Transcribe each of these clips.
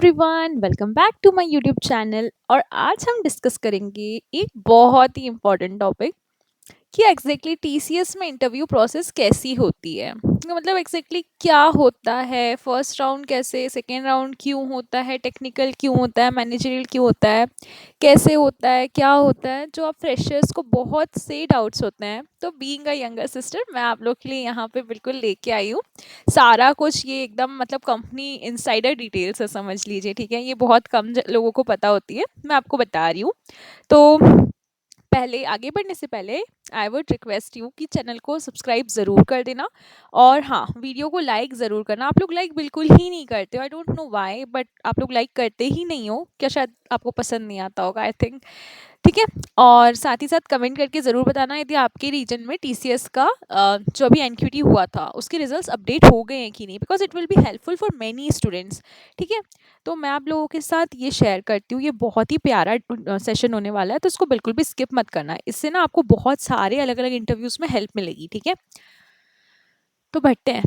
Everyone, welcome back to my YouTube channel. और आज हम डिस्कस करेंगे एक बहुत ही इम्पोर्टेंट टॉपिक कि एग्जैक्टली टीसीएस में इंटरव्यू प्रोसेस कैसी होती है। तो मतलब एग्जैक्टली क्या होता है, फर्स्ट राउंड कैसे, सेकेंड राउंड क्यों होता है, टेक्निकल क्यों होता है, मैनेजरियल क्यों होता है, कैसे होता है, क्या होता है। जो आप फ्रेशर्स को बहुत से डाउट्स होते हैं, तो बीइंग अ यंगर सिस्टर मैं आप लोग के लिए यहाँ पे बिल्कुल लेके आई हूँ सारा कुछ। ये एकदम मतलब कंपनी इनसाइडर डिटेल्स है, समझ लीजिए। ठीक है, ये बहुत कम लोगों को पता होती है, मैं आपको बता रही हूँ। तो पहले आगे बढ़ने से पहले आई वुड रिक्वेस्ट यू कि चैनल को सब्सक्राइब ज़रूर कर देना। और हाँ, वीडियो को लाइक ज़रूर करना। आप लोग लाइक बिल्कुल ही नहीं करते हो, I don't know why, but आप लोग लाइक करते ही नहीं हो क्या, शायद आपको पसंद नहीं आता होगा, आई थिंक। ठीक है। और साथ ही साथ कमेंट करके ज़रूर बताना यदि आपके रीजन में टीसीएस का जो अभी एनक्यूटी हुआ था उसके रिजल्ट्स अपडेट हो गए हैं कि नहीं, because it will be helpful for many students. ठीक है। तो मैं आप लोगों के साथ ये शेयर करती हूँ, ये बहुत ही प्यारा सेशन होने वाला है, तो इसको बिल्कुल भी स्किप मत करना। इससे ना आपको बहुत सारे अलग अलग इंटरव्यूज़ में हेल्प मिलेगी। ठीक है। तो बढ़ते हैं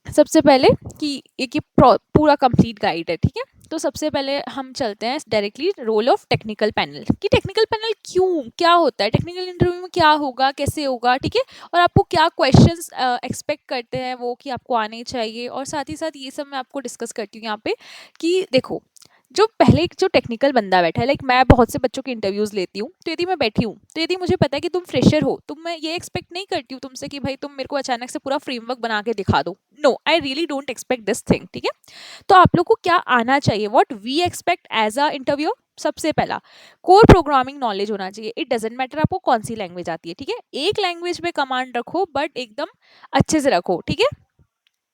सबसे पहले कि एक ये पूरा कंप्लीट गाइड है। ठीक है। तो सबसे पहले हम चलते हैं directly role of technical panel, कि टेक्निकल पैनल क्यों, क्या होता है, टेक्निकल इंटरव्यू में क्या होगा, कैसे होगा। ठीक है। और आपको क्या क्वेश्चंस एक्सपेक्ट करते हैं वो कि आपको आने चाहिए। और साथ ही साथ ये सब मैं आपको डिस्कस करती हूँ यहाँ पे कि देखो, जो पहले जो टेक्निकल बंदा बैठा है, लाइक मैं बहुत से बच्चों के इंटरव्यूज लेती हूँ, तो यदि मैं बैठी हूँ, तो यदि मुझे पता है कि तुम फ्रेशर हो, तो मैं ये एक्सपेक्ट नहीं करती हूँ तुमसे कि भाई तुम मेरे को अचानक से पूरा फ्रेमवर्क बना के दिखा दो। No, I really don't expect this thing. ठीक है। तो आप लोग को क्या आना चाहिए, what we expect as a interview. सबसे पहला, कोर प्रोग्रामिंग नॉलेज होना चाहिए। इट डजेंट मैटर आपको कौन सी लैंग्वेज आती है। ठीक है। एक लैंग्वेज में कमांड रखो, बट एकदम अच्छे से रखो। ठीक है।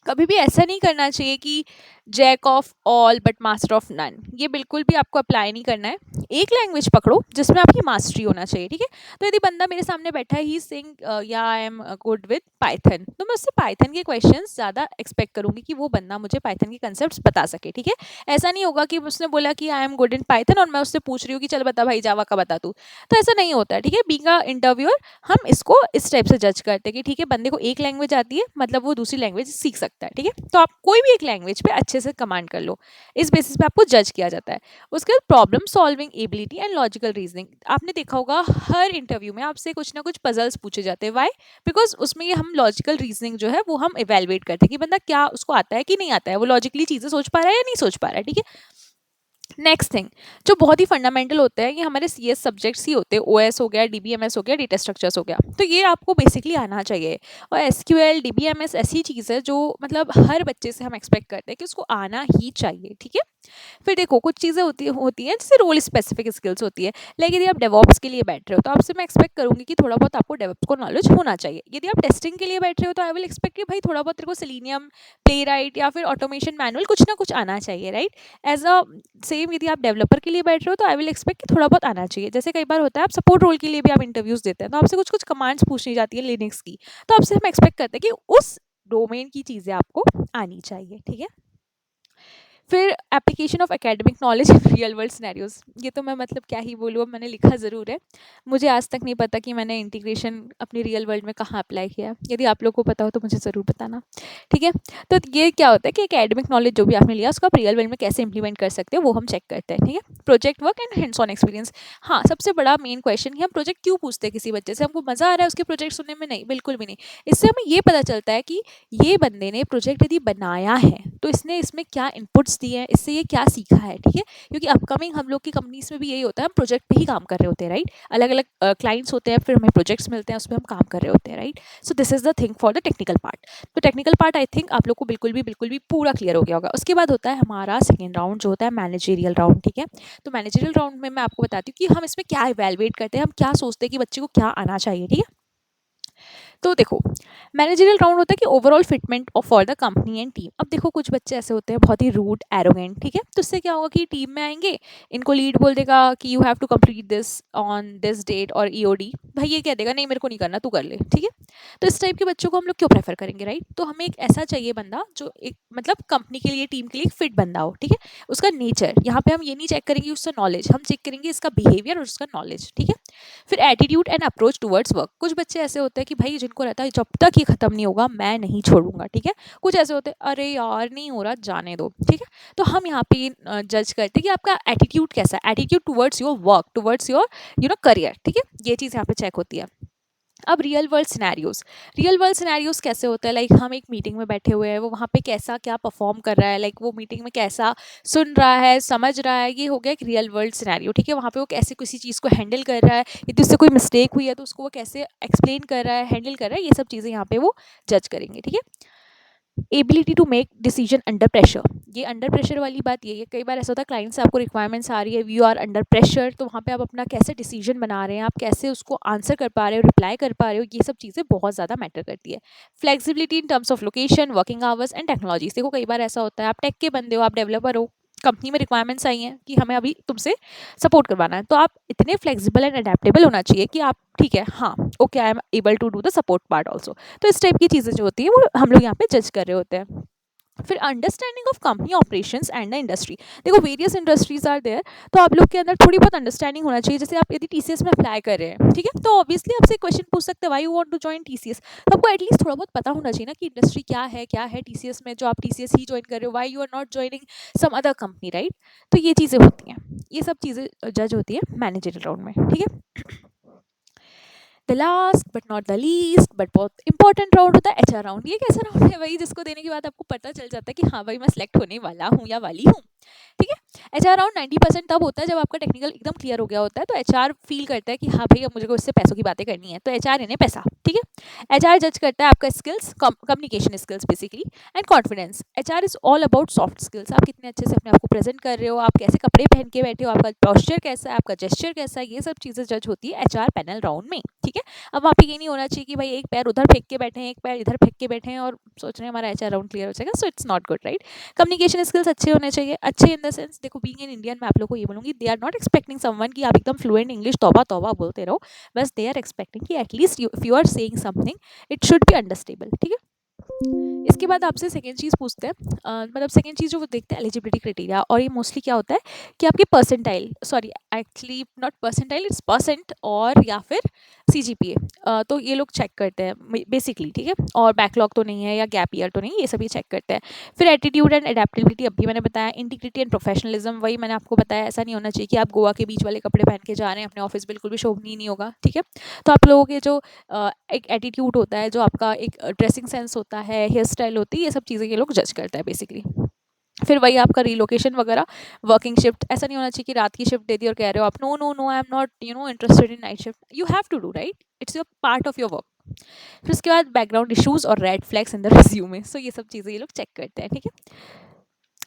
कभी भी ऐसा नहीं करना चाहिए कि jack of all but master of none, ये बिल्कुल भी आपको अप्लाई नहीं करना है। एक लैंग्वेज पकड़ो जिसमें आपकी मास्टरी होना चाहिए। ठीक है। तो यदि बंदा मेरे सामने बैठा है, ही सिंग या I am good with Python, तो मैं उससे पाइथन के क्वेश्चंस ज़्यादा एक्सपेक्ट करूंगी कि वो बंदा मुझे पाइथन के कंसेप्ट बता सके। ठीक है। ऐसा नहीं होगा कि उसने बोला कि I am good in Python और मैं उससे पूछ रही हूँ कि चल बता भाई जावा का बता तू। तो ऐसा नहीं होता है। ठीक है। बीइंग अ इंटरव्यूअर हम इसको इस टाइप से जज करते हैं कि ठीक है, बंदे को एक लैंग्वेज आती है, मतलब वो दूसरी लैंग्वेज सीख सकता है। ठीक है। तो आप कोई भी एक लैंग्वेज पे अच्छे से कमांड कर लो, इस बेसिस पे आपको जज किया जाता है। उसके बाद problem solving ability and logical reasoning. आपने देखा होगा हर इंटरव्यू में आपसे कुछ ना कुछ पजल्स पूछे जाते हैं। वाई? बिकॉज उसमें ये हम लॉजिकल रीजनिंग जो है वो हम इवेलुएट करते हैं कि बंदा क्या उसको आता है कि नहीं आता है, वो लॉजिकली चीज़ें सोच पा रहा है या नहीं सोच पा रहा है। ठीक है। नेक्स्ट थिंग जो बहुत ही फंडामेंटल होता है, ये हमारे सीएस सब्जेक्ट्स ही होते हैं। ओएस हो गया, डीबीएमएस हो गया, डेटा स्ट्रक्चर्स हो गया, तो ये आपको बेसिकली आना चाहिए। और एसक्यूएल, डीबीएमएस ऐसी चीज़ है जो मतलब हर बच्चे से हम एक्सपेक्ट करते हैं कि उसको आना ही चाहिए। ठीक है। फिर देखो, कुछ चीज़ें होती हैं जैसे रोल स्पेसिफिक स्किल्स होती है। लाइक यदि आप डेवॉप्स के लिए बैठ रहे हो, तो आपसे मैं एक्सपेक्ट करूंगी कि थोड़ा बहुत आपको डेवॉप्स को नॉलेज होना चाहिए। यदि आप टेस्टिंग के लिए बैठ रहे हो, तो आई विल एक्सपेक्ट कि भाई थोड़ा बहुत तेरे को सेलेनियम, प्ले राइट या फिर ऑटोमेशन मैनुअल कुछ ना कुछ आना चाहिए। राइट। एज अ सेम यदि आप डेवलपर के लिए बैठ रहे हो, तो आई विल एक्सपेक्ट कि थोड़ा बहुत आना चाहिए। जैसे कई बार होता है आप सपोर्ट रोल के लिए भी आप इंटरव्यूज देते हैं, तो आपसे कुछ कुछ कमांड्स पूछनी जाती है लिनक्स की, तो आपसे हम एक्सपेक्ट करते हैं कि उस डोमेन की चीज़ें आपको आनी चाहिए। ठीक है। फिर application of academic knowledge in real world scenarios, ये तो मैं मतलब क्या ही बोलूँ, अब मैंने लिखा ज़रूर है। मुझे आज तक नहीं पता कि मैंने इंटीग्रेशन अपनी रियल वर्ल्ड में कहाँ अप्लाई किया है। यदि आप लोग को पता हो तो मुझे ज़रूर बताना। ठीक है। तो ये क्या होता है कि एकेडमिक नॉलेज जो भी आपने लिया उसको आप रियल वर्ल्ड में कैसे इंप्लीमेंट कर सकते हो, वो हम चेक करते हैं। ठीक है। Project work and hands on experience. हाँ, सबसे बड़ा मेन क्वेश्चन कि हम प्रोजेक्ट क्यों पूछते हैं किसी बच्चे से, हमको मज़ा आ रहा है उसके प्रोजेक्ट सुनने में? नहीं, बिल्कुल भी नहीं। इससे हमें ये पता चलता है कि ये बंदे ने प्रोजेक्ट यदि बनाया है तो इसने इसमें क्या इनपुट्स दिए हैं, इससे ये क्या सीखा है। ठीक है। क्योंकि अपकमिंग हम लोग की कंपनीज में भी यही होता है, हम प्रोजेक्ट पे ही काम कर रहे होते हैं। राइट। अलग अलग क्लाइंट्स होते हैं, फिर हमें प्रोजेक्ट्स मिलते हैं, उस पर हम काम कर रहे होते हैं। Right. So this is the thing for the technical part. तो टेक्निकल पार्ट आई थिंक आप लोग को बिल्कुल भी पूरा क्लियर हो गया होगा। उसके बाद होता है हमारा सेकेंड राउंड जो होता है मैनेजरियल राउंड। ठीक है। तो मैनेजरियल राउंड में मैं आपको बताती हूँ कि हम इसमें क्या इवेलुएट करते हैं, हम क्या सोचते हैं कि बच्चे को क्या आना चाहिए। ठीक है। तो देखो, मैनेजरियल राउंड होता है कि overall fitment of for the company and team. अब देखो, कुछ बच्चे ऐसे होते हैं बहुत ही रूड, एरोगेंट। ठीक है। तो इससे क्या होगा कि टीम में आएंगे, इनको लीड बोल देगा कि you have to complete this on this date और ईओडी, भाई ये कह देगा नहीं मेरे को नहीं करना, तू कर ले। ठीक है। तो इस टाइप के बच्चों को हम लोग क्यों प्रेफर करेंगे? राइट। तो हमें एक ऐसा चाहिए बंदा जो एक मतलब कंपनी के लिए, टीम के लिए एक फिट बंदा हो। ठीक है। उसका नेचर, यहाँ पे हम ये नहीं चेक करेंगे उसका नॉलेज, हम चेक करेंगे इसका बिहेवियर और उसका नॉलेज। ठीक है। फिर attitude and approach towards work. कुछ बच्चे ऐसे होते हैं कि भाई जिनको रहता है जब तक ये खत्म नहीं होगा मैं नहीं छोड़ूंगा, ठीक है। कुछ ऐसे होते हैं अरे यार नहीं हो रहा जाने दो, ठीक है। तो हम यहाँ पे जज करते हैं कि आपका एटीट्यूड कैसा है, attitude towards your work, towards your career, ठीक है। ये चीज़ यहाँ पे चेक होती है। अब रियल वर्ल्ड सिनेरियोज कैसे होता है, लाइक हम एक मीटिंग में बैठे हुए हैं, वो वहाँ पे कैसा क्या परफॉर्म कर रहा है, लाइक वो मीटिंग में कैसा सुन रहा है, समझ रहा है, ये हो गया एक रियल वर्ल्ड सिनेरियो, ठीक है। वहाँ पे वो कैसे किसी चीज़ को हैंडल कर रहा है, यदि उससे कोई मिस्टेक हुई है तो उसको वो कैसे एक्सप्लेन कर रहा है, हैंडल कर रहा है, ये सब चीज़ें यहाँ पे वो जज करेंगे, ठीक है। Ability to make decision under pressure, ये अंडर प्रेशर वाली बात ये है, कई बार ऐसा होता है क्लाइंट से आपको रिक्वायरमेंट्स आ रही है, यू आर अंडर प्रेशर, तो वहाँ पे आप अपना कैसे डिसीजन बना रहे हैं, आप कैसे उसको आंसर कर पा रहे हो, रिप्लाई कर पा रहे हो, ये सब चीज़ें बहुत ज़्यादा मैटर करती है। Flexibility in terms of location, working hours and technologies, देखो कई बार ऐसा होता है आप टेक के बंदे हो, आप डेवलपर हो, कंपनी में रिक्वायरमेंट्स आई हैं कि हमें अभी तुमसे सपोर्ट करवाना है, तो आप इतने फ्लेक्सिबल एंड अडेप्टेबल होना चाहिए कि आप ठीक है हाँ okay I am able to do the support part also. तो इस टाइप की चीज़ें जो होती हैं वो हम लोग यहाँ पे जज कर रहे होते हैं। फिर understanding of company operations and the industry, देखो वेरियस इंडस्ट्रीज आर देयर, तो आप लोग के अंदर थोड़ी बहुत अंडरस्टैंडिंग होना चाहिए। जैसे आप यदि टीसीएस में अप्लाई कर रहे हैं, ठीक है, तो ऑब्वियसली आपसे क्वेश्चन पूछ सकते हैं why you want to join TCS, तो आपको एटलीस्ट थोड़ा बहुत पता होना चाहिए ना कि इंडस्ट्री क्या है टीसीएस में, जो आप टीसीएस ही ज्वाइन कर रहे हो, why you are not joining some other company, right. तो ये चीज़ें होती हैं, ये सब चीज़ें जज होती है मैनेजरियल राउंड में, ठीक है। The last but not the least but बहुत इंपॉर्टेंट राउंड होता है एचआर राउंड। ये कैसा राउंड है भाई, जिसको देने के बाद आपको पता चल जाता है कि हाँ भाई मैं सिलेक्ट होने वाला हूँ या वाली हूँ, ठीक है। एचआर राउंड 90% तब होता है जब आपका टेक्निकल एकदम क्लियर हो गया होता है, तो एचआर फील करता है कि हाँ भाई अब मुझे को इससे पैसों की बातें करनी है, तो एचआर इन्हें पैसा, ठीक है। एचआर जज करता है आपका skills, communication skills basically, and confidence. HR is all about soft skills, आप कितने अच्छे से अपने आप को प्रेजेंट कर रहे हो, आप कैसे कपड़े पहन के बैठे हो, आपका पोस्चर कैसा है, आपका जेस्चर कैसा है, ये सब चीज़ें जज होती है एचआर पैनल राउंड में, ठीक है। अब वहाँ पे ये नहीं होना चाहिए कि भाई एक पैर उधर फेंक के बैठे हैं, एक पैर इधर फेंक के बैठे हैं और सोच रहे हैं हमारा एचआर राउंड क्लियर हो जाएगा, so it's not good, right. Communication skills अच्छे होने चाहिए, अच्छे इन द सेंस, देखो बीइंग इन इंडियन मैं आप लोग को ये बोलूँगी, they are not expecting someone कि आप एकदम फ्लुएंट इंग्लिश तौबा तौबा बोलते रहो, बस दे आर एक्सपेक्टिंग कि at least if you are saying something it should be understandable, ठीक है। इसके बाद आपसे सेकेंड चीज़ पूछते हैं, मतलब सेकेंड चीज़ जो वो देखते हैं एलिजिबिलिटी क्राइटेरिया, और ये मोस्टली क्या होता है कि आपके percentile, sorry actually not percentile it's percent, और या फिर सीजीपीए, तो ये लोग चेक करते हैं बेसिकली, ठीक है। और बैकलॉग तो नहीं है या गैप ईयर तो नहीं, ये सभी चेक करते हैं। फिर एटीट्यूड एंड एडेप्टेबिलिटी अभी मैंने बताया, इंटीग्रिटी एंड प्रोफेशनलिज्म, वही मैंने आपको बताया, ऐसा नहीं होना चाहिए कि आप गोवा के बीच वाले कपड़े पहन के जा रहे हैं अपने ऑफिस, बिल्कुल भी शोभनीय नहीं होगा, ठीक है। तो आप लोगों के जो एक एटीट्यूड होता है, जो आपका एक ड्रेसिंग सेंस होता है, हेयर स्टाइल होती है, ये सब चीज़ें ये लोग जज करता है बेसिकली। फिर वही आपका रिलोकेशन वगैरह, वर्किंग शिफ्ट, ऐसा नहीं होना चाहिए कि रात की शिफ्ट दे दी और कह रहे हो आप no no no I am not interested in night shift, you have to do, right, it's your part of your work. फिर उसके बाद बैकग्राउंड इश्यूज और red flags in the resume, so ये सब चीज़ें ये लोग चेक करते हैं, ठीक है।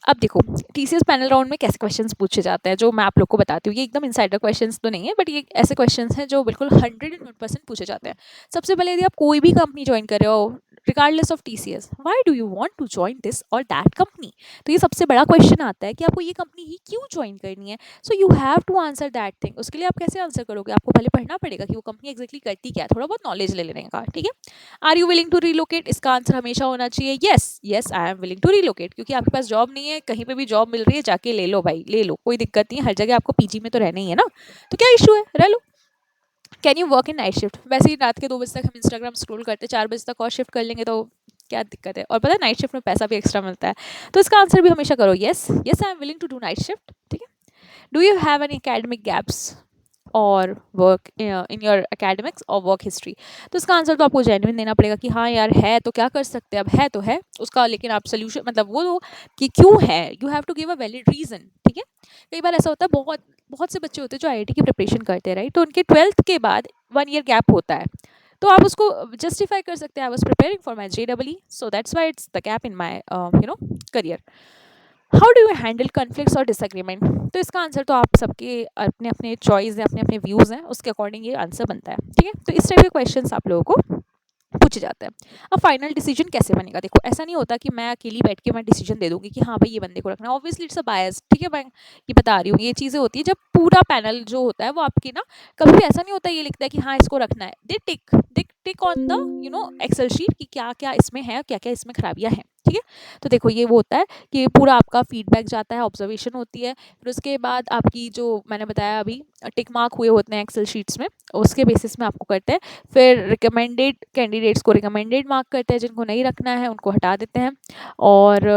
अब देखो टीसीएस पैनल राउंड में कैसे क्वेश्चंस पूछे जाते हैं, जो मैं आप लोग को बताती हूँ, ये एकदम इनसाइडर क्वेश्चंस तो नहीं है, बट ये ऐसे क्वेश्चंस हैं जो बिल्कुल 101% पूछे जाते हैं। सबसे पहले यदि आप कोई भी कंपनी ज्वाइन कर रहे हो regardless of TCS, why do you want to join this और दैट कंपनी, तो ये सबसे बड़ा क्वेश्चन आता है कि आपको ये कंपनी ही क्यों ज्वाइन करनी है। So you have to answer that thing. उसके लिए आप कैसे आंसर करोगे, आपको पहले पढ़ना पड़ेगा कि वो कंपनी एक्जैक्टली करती क्या है, थोड़ा बहुत नॉलेज ले लेने का, ठीक है। Are you willing to relocate, इसका आंसर हमेशा होना चाहिए yes yes I am willing to relocate, क्योंकि आपके पास जॉब नहीं है, कहीं पे भी जॉब मिल रही है जाके ले लो भाई, ले लो, कोई दिक्कत नहीं है, हर जगह आपको पीजी में तो रहना ही है ना, तो क्या इशू है, रह लो। Can you work in night shift, वैसे ही रात के 2 बजे तक हम इंस्टाग्राम स्क्रॉल करते, 4 बजे तक और शिफ्ट कर लेंगे तो क्या दिक्कत है, और पता है नाइट शिफ्ट में पैसा भी एक्स्ट्रा मिलता है, तो इसका आंसर भी हमेशा करो yes yes I am willing to do night shift, ठीक है। Do you have any academic gaps और वर्क इन योर एकेडमिक्स और वर्क हिस्ट्री, तो इसका आंसर तो आपको जेन्युइन देना पड़ेगा कि हाँ यार है तो क्या कर सकते हैं, अब है तो है उसका, लेकिन आप सोल्यूशन मतलब वो दो कि क्यों है, you have to give a valid reason, ठीक है। कई बार ऐसा होता है, बहुत बहुत से बच्चे होते हैं जो आईआईटी की प्रिपरेशन करते हैं, राइट, तो उनके 12th के बाद 1 ईयर गैप होता है, तो आप उसको जस्टिफाई कर सकते हैं, I was preparing for my JEE, so that's why it's the gap in my career. How do you handle conflicts और डिसएग्रीमेंट, तो इसका आंसर तो आप सबके अपने अपने चॉइस है, अपने अपने व्यूज़ हैं, उसके अकॉर्डिंग ये आंसर बनता है, ठीक है। तो इस टाइप के क्वेश्चन आप लोगों को पूछे जाते हैं। अब फाइनल डिसीजन कैसे बनेगा, देखो ऐसा नहीं होता कि मैं अकेली बैठ के मैं डिसीजन दे दूंगी कि हाँ भाई ये बंदे को रखना है, ऑब्वियसली इट्स अ बायस, ठीक है, मैं ये बता रही हूँ, ये चीज़ें होती है जब पूरा पैनल जो होता है वो आपकी ना, कभी भी ऐसा नहीं होता ये लिखता है कि हाँ इसको रखना है, दे tick on the Excel sheet कि क्या क्या इसमें है, क्या क्या इसमें खराबियाँ हैं, ठीक है। तो देखो ये वो होता है कि पूरा आपका फीडबैक जाता है, ऑब्जर्वेशन होती है, फिर उसके बाद आपकी जो मैंने बताया अभी टिक मार्क हुए होते हैं एक्सेल शीट्स में, उसके बेसिस में आपको करते हैं। फिर रिकमेंडेड कैंडिडेट्स को रिकमेंडेड मार्क करते हैं, जिनको नहीं रखना है उनको हटा देते हैं। और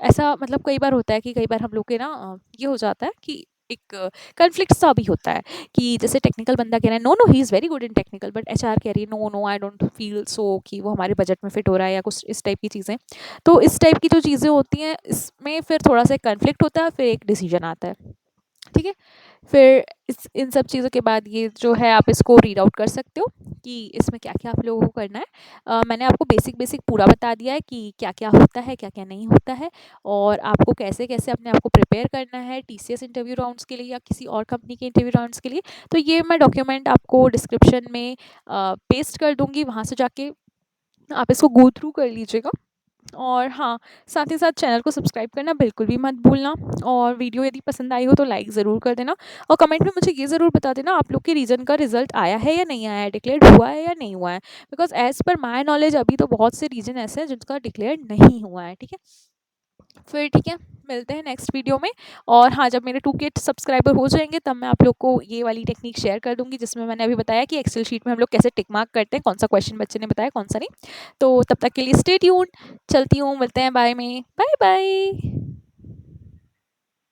ऐसा मतलब कई बार होता है कि कई बार हम लोग के ना ये हो जाता है कि एक कन्फ्लिक्ट सा भी होता है कि जैसे टेक्निकल बंदा कह रहा है no no he is very good in technical, but HR कह रही है no no I don't feel so कि वो हमारे बजट में फिट हो रहा है या कुछ इस टाइप की चीज़ें। तो इस टाइप की जो चीज़ें होती हैं इसमें फिर थोड़ा सा कन्फ्लिक्ट होता है, फिर एक डिसीजन आता है। ठीक है। फिर इस इन सब चीज़ों के बाद ये जो है आप इसको रीड आउट कर सकते हो कि इसमें क्या क्या आप लोगों को करना है। मैंने आपको बेसिक बेसिक पूरा बता दिया है कि क्या क्या होता है क्या क्या नहीं होता है, और आपको कैसे कैसे अपने आप को प्रिपेयर करना है टीसीएस इंटरव्यू राउंड्स के लिए या किसी और कंपनी के इंटरव्यू राउंड्स के लिए। तो ये मैं डॉक्यूमेंट आपको डिस्क्रिप्शन में पेस्ट कर दूंगी, वहाँ से जाके आप इसको गो थ्रू कर लीजिएगा। और हाँ, साथ ही साथ चैनल को सब्सक्राइब करना बिल्कुल भी मत भूलना, और वीडियो यदि पसंद आई हो तो लाइक ज़रूर कर देना, और कमेंट में मुझे ये ज़रूर बता देना आप लोग के रीजन का रिजल्ट आया है या नहीं आया है, डिक्लेयर हुआ है या नहीं हुआ है। Because as per my knowledge अभी तो बहुत से रीजन ऐसे हैं जिनका डिक्लेयर नहीं हुआ है। ठीक है। फिर ठीक है, मिलते हैं नेक्स्ट वीडियो में। और हाँ, जब मेरे 2K सब्सक्राइबर हो जाएंगे तब मैं आप लोग को ये वाली टेक्निक शेयर कर दूंगी, जिसमें मैंने अभी बताया कि एक्सेल शीट में हम लोग कैसे टिक मार्क करते हैं, कौन सा क्वेश्चन बच्चे ने बताया कौन सा नहीं। तो तब तक के लिए स्टे ट्यून्ड, चलती हूँ, मिलते हैं बाय में, बाय बाय।